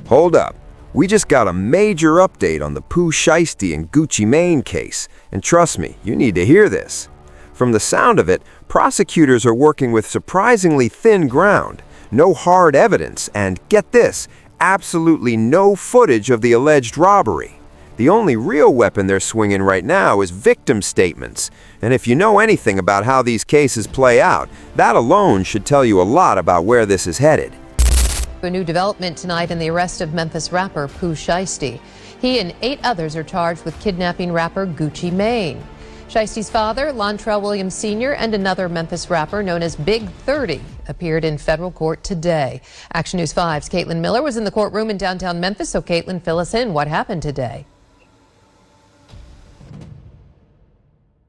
Hold up. We just got a major update on the Pooh Shiesty and Gucci Mane case, and trust me, you need to hear this. From the sound of it, prosecutors are working with surprisingly thin ground, no hard evidence, and get this, absolutely no footage of the alleged robbery. The only real weapon they're swinging right now is victim statements, and if you know anything about how these cases play out, that alone should tell you a lot about where this is headed. A new development tonight in the arrest of Memphis rapper Pooh Shiesty. He and 8 others are charged with kidnapping rapper Gucci Mane. Shiesty's father, Lontrell Williams Sr., and another Memphis rapper known as Big 30 appeared in federal court today. Action News 5's Caitlin Miller was in the courtroom in downtown Memphis. So Caitlin, fill us in. What happened today?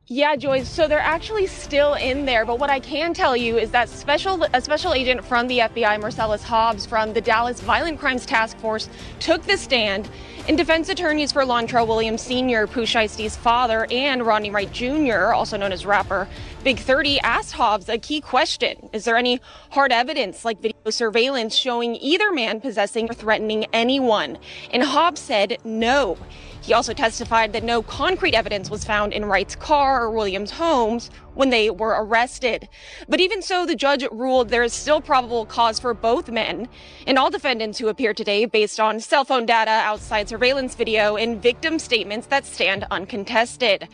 Yeah, Joyce, so they're actually still in there, but what I can tell you is that a special agent from the FBI, Marcellus Hobbs, from the Dallas Violent Crimes Task Force, took the stand, and defense attorneys for Lontrell Williams Sr., Pooh Shiesty's father, and Rodney Wright Jr., also known as rapper Big 30, asked Hobbs a key question. Is there any hard evidence, like video surveillance, showing either man possessing or threatening anyone? And Hobbs said no. He also testified that no concrete evidence was found in Wright's car or Williams' homes when they were arrested. But even so, the judge ruled there is still probable cause for both men and all defendants who appeared today based on cell phone data, outside surveillance video, and victim statements that stand uncontested.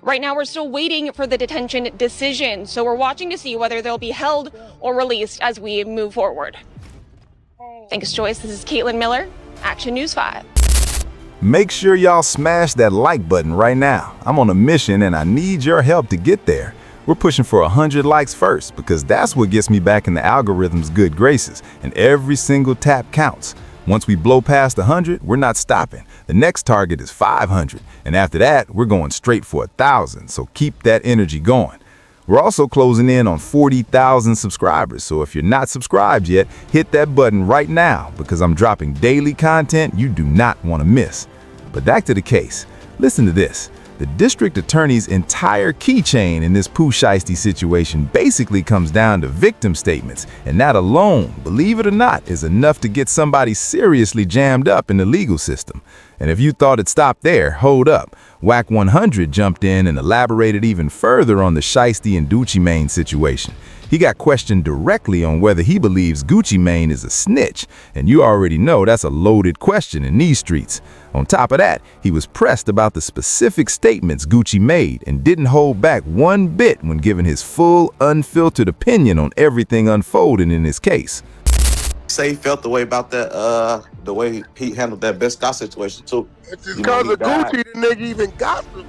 Right now, we're still waiting for the detention decision, so we're watching to see whether they'll be held or released as we move forward. Thanks, Joyce. This is Caitlin Miller, Action News 5. Make sure y'all smash that like button right now. I'm on a mission and I need your help to get there. We're pushing for 100 likes first because that's what gets me back in the algorithm's good graces, and every single tap counts. Once we blow past 100, we're not stopping. The next target is 500, and after that, we're going straight for 1,000, so keep that energy going. We're also closing in on 40,000 subscribers, so if you're not subscribed yet, hit that button right now because I'm dropping daily content you do not want to miss. But back to the case. Listen to this. The district attorney's entire keychain in this Pooh Shiesty situation basically comes down to victim statements, and that alone, believe it or not, is enough to get somebody seriously jammed up in the legal system. And if you thought it stopped there, hold up. Wack 100 jumped in and elaborated even further on the Shiesty and Gucci Mane situation. He got questioned directly on whether he believes Gucci Mane is a snitch, and you already know that's a loaded question in these streets. On top of that, he was pressed about the specific statements Gucci made and didn't hold back one bit when giving his full, unfiltered opinion on everything unfolding in this case. Say he felt the way about that, the way he handled that Best Scott situation too. It's just because of Gucci, the nigga even got him.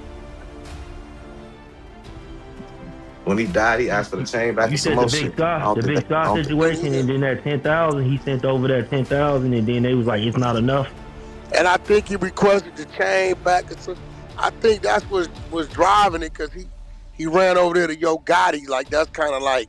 When he died, he asked for the chain back. You said the Big Scott situation, and then that 10,000, he sent over that 10,000, and then they was like, it's not enough. And I think he requested the chain back. I think that's what was driving it, because he ran over there to Yo Gotti. Like, that's kind of like,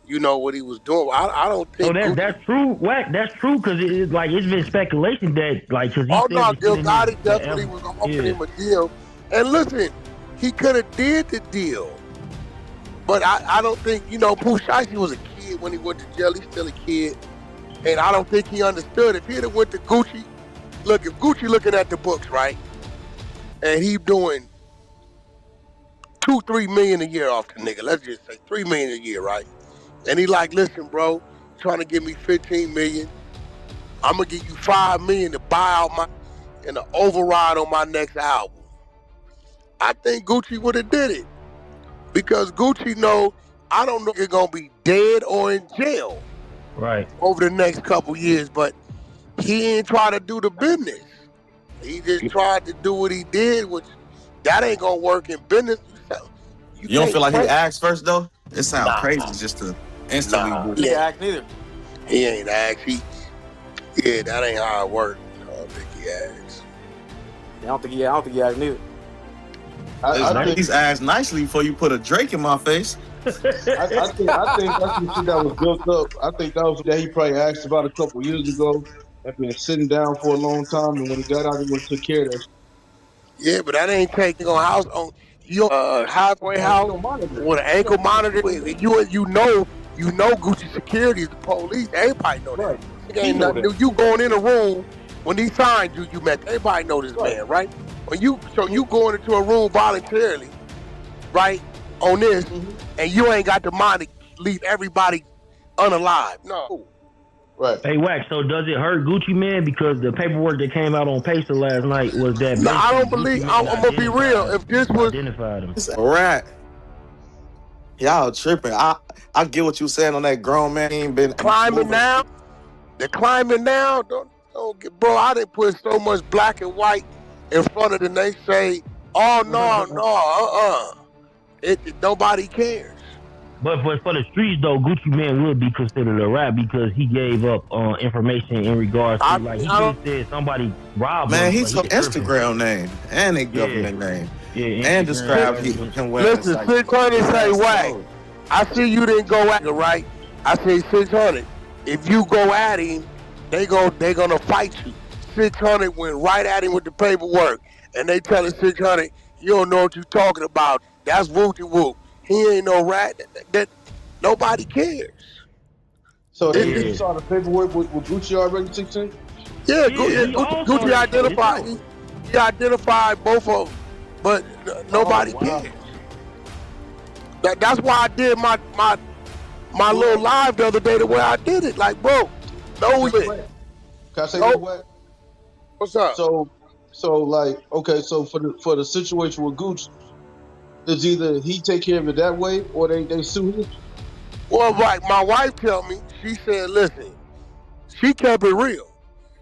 you know, what he was doing. I don't think. So that's true, Wack. That's true, because it's like it's been speculation that like. Cause Yo Gotti definitely was offering him a deal. And listen, he could have did the deal, but I don't think, you know, Pooh Shiesty was a kid when he went to jail. He's still a kid, and I don't think he understood. If he'd have went to Gucci, look, if Gucci looking at the books, right, and he doing $2-3 million a year off the nigga, let's just say $3 million a year, right? And he like, listen, bro, trying to give me $15 million. I'm gonna give you $5 million to buy out and to override on my next album. I think Gucci would have did it, because Gucci know, I don't know if you're gonna be dead or in jail, right, over the next couple years, but he ain't try to do the business. He just tried to do what he did, which that ain't gonna work in business. You don't feel like he asked first though? It sounds crazy just to instantly. He asked neither. He ain't asked. Yeah, that ain't how it works. I don't think he asked. I don't think he asked neither. I think he's asked nicely before you put a Drake in my face. I think that's the shit that was built up. I think that was that he probably asked about a couple years ago. I've been sitting down for a long time, and when he got out, he went and took care of that. Yeah, but that ain't taking on house on your halfway house with an ankle monitor. You know Gucci security is the police. Everybody know that. Right. Ain't nothing new. You going in a room when he signed you, you met. Everybody know this man, right? When you going into a room voluntarily, right? On this, and you ain't got the mind to leave everybody unalive. No. Right. Hey, Wack, so does it hurt Gucci Man? Because the paperwork that came out on Pacer last night was that No, I don't basically believe. Gucci I'm Man gonna be real. If this was identified him. It's a rat. Y'all tripping. I get what you saying on that grown man. He ain't been climbing now, they're climbing now. Don't get, bro. I didn't put so much black and white in front of them. They say, "Oh no, nobody cares." But for the streets though, Gucci Man would be considered a rat because he gave up information in regards to he could have said somebody robbed him. Man, he took Instagram name and a government name. And described him wearing. Listen, 600 say Wack. I see you didn't go at him, right? I say 600. If you go at him, they gonna fight you. 600 went right at him with the paperwork, and they telling 600, you don't know what you talking about. That's whoop-de-whoop. He ain't no rat. That nobody cares. So you saw the paperwork with Gucci already, 16? Yeah, Gucci identified. He identified both of them, but nobody cares. That's why I did my little live the other day the way I did it. Like, bro, no it. Can I say this, Wack? What's up? So like, okay, so for the situation with Gucci, it's either he take care of it that way or they sue him. Well, right, my wife tell me, she said, listen, she kept it real.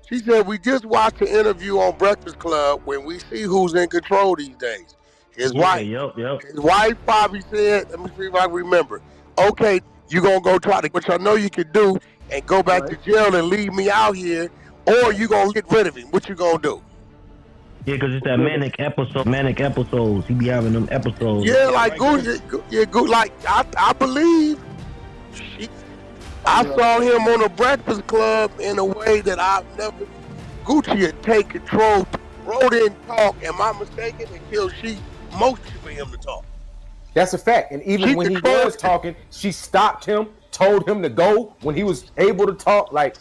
She said, we just watched the interview on Breakfast Club when we see who's in control these days. His wife. His wife probably said, let me see if I remember. Okay, you gonna go try to, which I know you can do, and go back to jail and leave me out here, or you gonna get rid of him. What you gonna do? Yeah, because it's that manic episodes. He be having them episodes. Yeah, like Gucci, like I believe I saw him on a Breakfast Club in a way that I've never. Gucci would take control. Bro didn't talk. Am I mistaken? Until she motioned for him to talk. That's a fact. And even when he was talking, she stopped him, told him to go when he was able to talk. Like,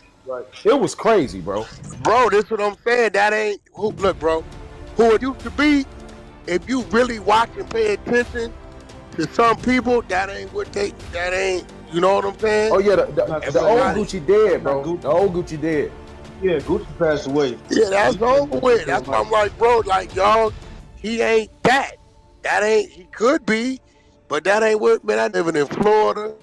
it was crazy, bro. Bro, this is what I'm saying. That ain't look, bro. Who it used to be, if you really watch and pay attention to some people, that ain't you know what I'm saying? Oh yeah, the old Gucci dead, bro. The old Gucci dead. Yeah, Gucci passed away. Yeah, that's over with. That's why I'm like, bro, like y'all, he ain't that. That ain't, he could be, but that ain't what, man. I living in Florida.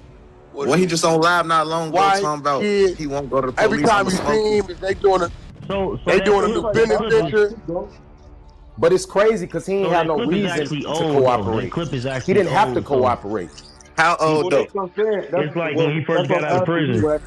When he just on live not long ago talking about he won't go to the police. Every time you see him, they doing a new business venture. But it's crazy because he ain't have no reason to cooperate. He didn't have to cooperate. How old though? It's like when he first got out of prison.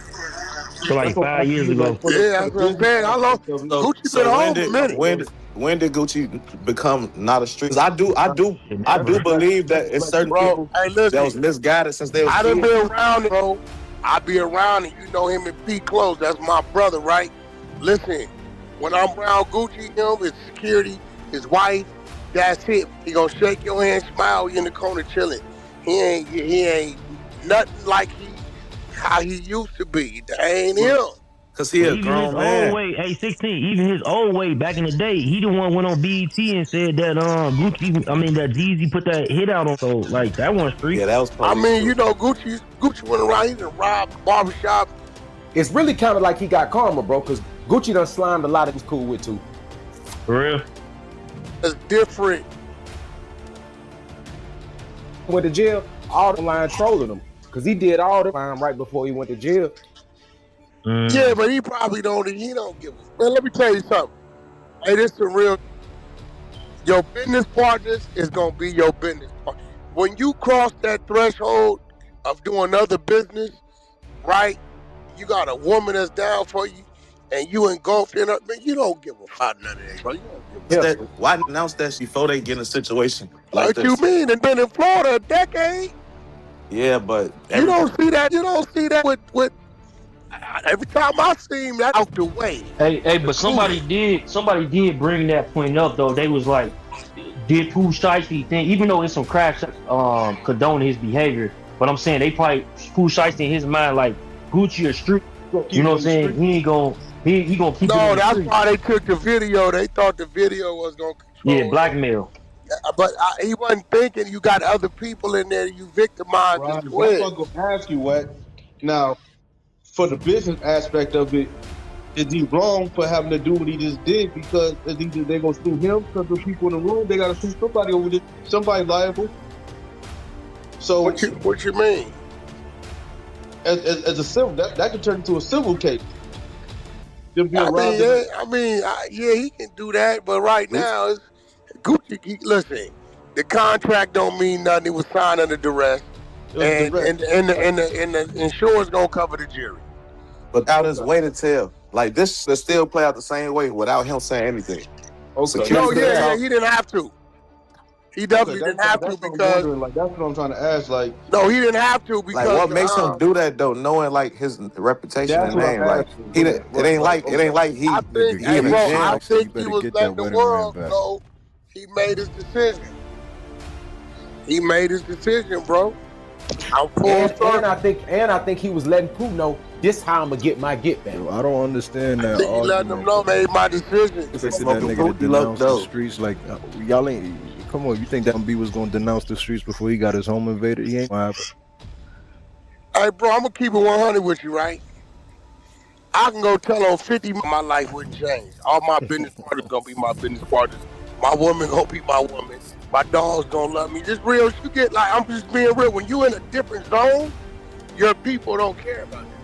So like 5 years ago. Yeah, that's what I'm saying. How long? Gucci been home a minute. When did Gucci become not a street? I do believe that it's certain people that was misguided since they was kids. I done been around it, bro. I be around it. You know him and P. Close. That's my brother, right? Listen, when I'm around Gucci, his security, his wife, that's it. He gonna shake your hand, smile, you in the corner chilling. He ain't nothing like how he used to be. That ain't him. Cause he a grown man. Old way, 16. Even his old way back in the day, he the one went on BET and said that that Jeezy put that hit out on. So like that one street. Yeah, that was. I mean, you know, Gucci went around. He done robbed the barbershop. It's really kind of like he got karma, bro. Cause Gucci done slimed a lot of his cool with too. For real. It's different. Went to jail, all the line trolling him. Cause he did all the time right before he went to jail. Yeah, but he probably don't give a. Man, let me tell you something. Hey, this is real. Your business partners is gonna be your business partner. When you cross that threshold of doing other business, right? You got a woman that's down for you, and you engulfed in her. Man, you don't give a fuck none of that, bro. You don't give a fuck. Why announce that before they get in a situation like what this? You mean? And been in Florida a decade? Yeah, but you don't see that. You don't see that with. Every time I see him, that's out the way. Hey, but somebody did bring that point up though. They was like, did Pooh Shiesty think, even though it's some cracks condone his behavior, but I'm saying they probably Pooh Shiesty in his mind like Gucci a street gonna keep You know him what in I'm the saying? street. He gonna keep it in No, the that's street. why they took the video. They thought the video was gonna Yeah, control him. blackmail. But he wasn't thinking you got other people in there. You victimized his Right. That's what twin. I'm gonna ask you, what now for the business aspect of it. Is he wrong for having to do what he just did? Because is either they gonna sue him because the people in the room, they gotta sue somebody over this, somebody liable. So What you mean? as a civil, that could turn into a civil case. Them being I mean, robbed in the, yeah, he can do that. But right now, it's Gucci. Listen, the contract don't mean nothing. It was signed under duress, it was and direct. and and the, and the, and the insurance gonna cover the jury. Without his Okay. way to tell. Like this should still play out the same way without him saying anything. Okay. No, Security couldn't yeah, talk. he didn't have to. He Okay, definitely didn't have to that's what I'm because wondering. Like that's what I'm trying to ask. Like no, he didn't have to Like because what makes him do that though, knowing like his reputation that's and what I'm name. Like asking. he Right, didn't it right, ain't right. like it Okay. ain't like I think, he hey, in bro, jail. I So you think he better was get letting that the wedding ring world back. know he made his decision. He made his decision, bro. I'm full And circle. I think he was letting Pooh know this how I'm gonna get my get back. Yo, I don't understand I that think he letting them argument. know made my decision. If it's Expecting that smoking nigga to Gucci low denounce the dope. streets like y'all ain't. Come on, you think that B was gonna denounce the streets before he got his home invaded? He ain't gonna happen. Hey, bro, I'm gonna keep it 100 with you, right? I can go tell on 50 my life wouldn't change. All my business partners gonna be my business partners. My woman gonna be my woman. My dog's gonna love me. Just real, you get like, I'm just being real. When you in a different zone, your people don't care about that.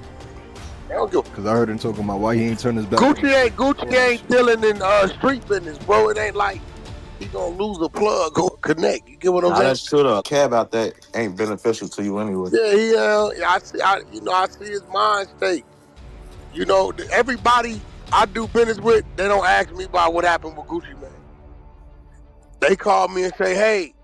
They don't give a Cause I heard him talking about why he ain't turn his back. on Gucci ain't dealing in street business, bro. It ain't like he gonna lose a plug or connect. You get what I'm Nah, saying? that's true though. Care about that ain't beneficial to you anyway. Yeah, I see. I see his mind state. You know, everybody I do business with, they don't ask me about what happened with Gucci, man. They call me and say, "Hey,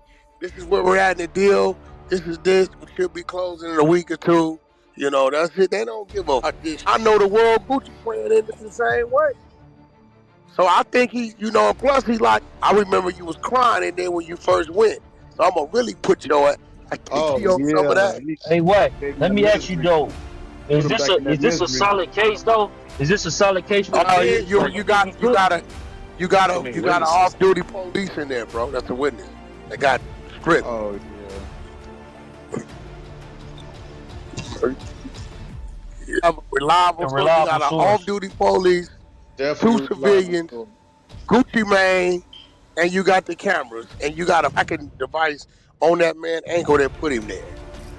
this is where we're at in the deal. This is this. We should be closing in a week or two." You know, that's it. They don't give a fuck. I know the world Gucci playing in the same way. So I think and plus he like, I remember you was crying in there when you first went. So I'm gonna really put your ass. I think Oh he on some of yeah, that. Hey, what? gave him Let that me ask you misery. though. Put him back in that Is this a misery. solid case though? Is this a solid case with Oh, kids? you Like, you is he got you good? got a you got I a mean, you got an witnesses. off-duty police in there, bro. That's a witness. They got script. Oh yeah. You have a reliable A source. You got reliable an source. off-duty police, Definitely two civilians, Gucci Mane, and you got the cameras, and you got a tracking device on that man's ankle that put him there.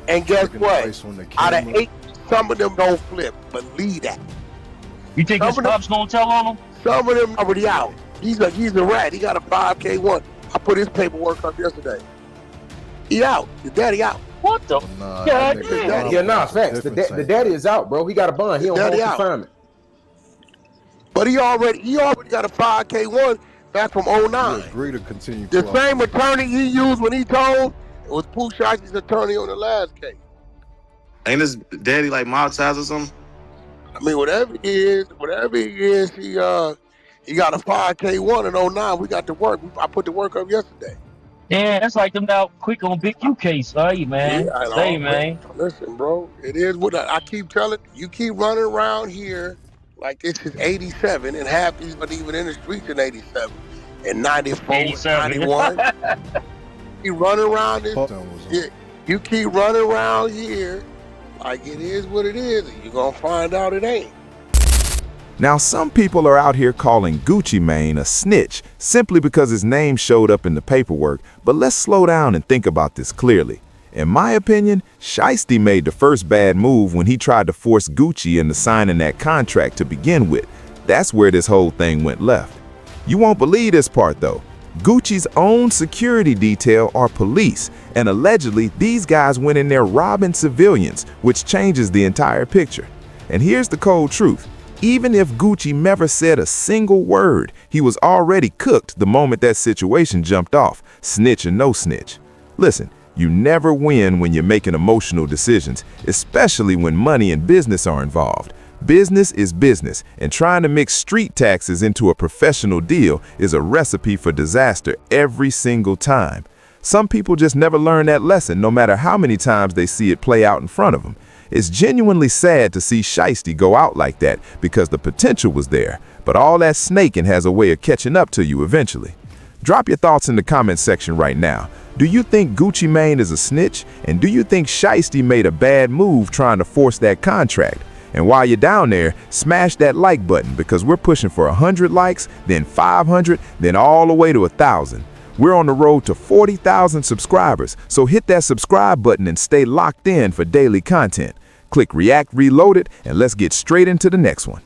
And guess Tracking what? device on the Out of camera. 8, some of them don't flip. Believe that. You think his Some of them, pops gonna tell on him? some of them already out. He's a rat. He got a 5K1. I put his paperwork up yesterday. He out. His daddy out. What the? Nah, God that nigga damn. robbed Yeah, him. nah, That's a facts. The different type. daddy is out, bro. He got a bond. He on Daddy home out. confinement. But he already got a 5K1 back from He 09. agreed to continue. The same attorney he used when he told it was Pooh Shiesty's attorney on the last case. Ain't his daddy like monetized or something? I mean, whatever he is, he got a 5K1 in 09. We got to work. I put the work up yesterday. Yeah, that's like them now quick on Big U case. Hey man. Yeah, I Hey know. man. Listen, bro, it is what I keep telling you. Keep running around here like this is 87, and half these weren't even in the streets in 87, and 94, 87. 91. You running around this. Paul was on. Yeah, you keep running around here like it is what it is, and you're gonna find out it ain't. Now, some people are out here calling Gucci Mane a snitch simply because his name showed up in the paperwork, but let's slow down and think about this clearly. In my opinion, Shiesty made the first bad move when he tried to force Gucci into signing that contract to begin with. That's where this whole thing went left. You won't believe this part though. Gucci's own security detail are police, and allegedly these guys went in there robbing civilians, which changes the entire picture. And here's the cold truth. Even if Gucci never said a single word, he was already cooked the moment that situation jumped off, snitch or no snitch. Listen, you never win when you're making emotional decisions, especially when money and business are involved. Business is business, and trying to mix street taxes into a professional deal is a recipe for disaster every single time. Some people just never learn that lesson no matter how many times they see it play out in front of them. It's genuinely sad to see Shiesty go out like that because the potential was there, but all that snaking has a way of catching up to you eventually. Drop your thoughts in the comment section right now. Do you think Gucci Mane is a snitch? And do you think Shiesty made a bad move trying to force that contract? And while you're down there, smash that like button because we're pushing for 100 likes, then 500, then all the way to 1,000. We're on the road to 40,000 subscribers, so hit that subscribe button and stay locked in for daily content. Click React Reloaded and let's get straight into the next one.